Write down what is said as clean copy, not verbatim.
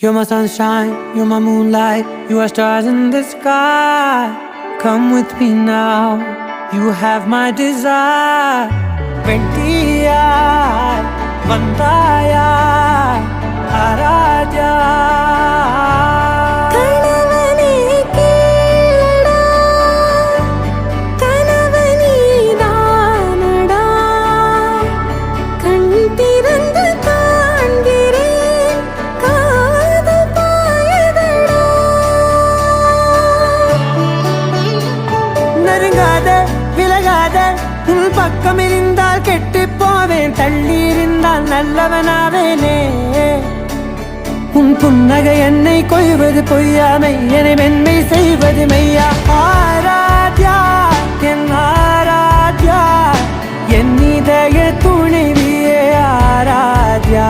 You're my sunshine, you're my moonlight, you are stars in the sky. Come with me now, you have my desire. Vendiya, Vandaya, Aradya. உன் பக்கம் இருந்தால் கெட்டு போவேன், தள்ளி இருந்தால் நல்லவனாவேனே. உன் புன்னகை என்னை கொய்வது பொய்யாமை, என்னை மென்மை செய்வது மெய்யா. ஆராத்யா என் ஆராத்யா, என் இதய துணைவியே ஆராத்யா.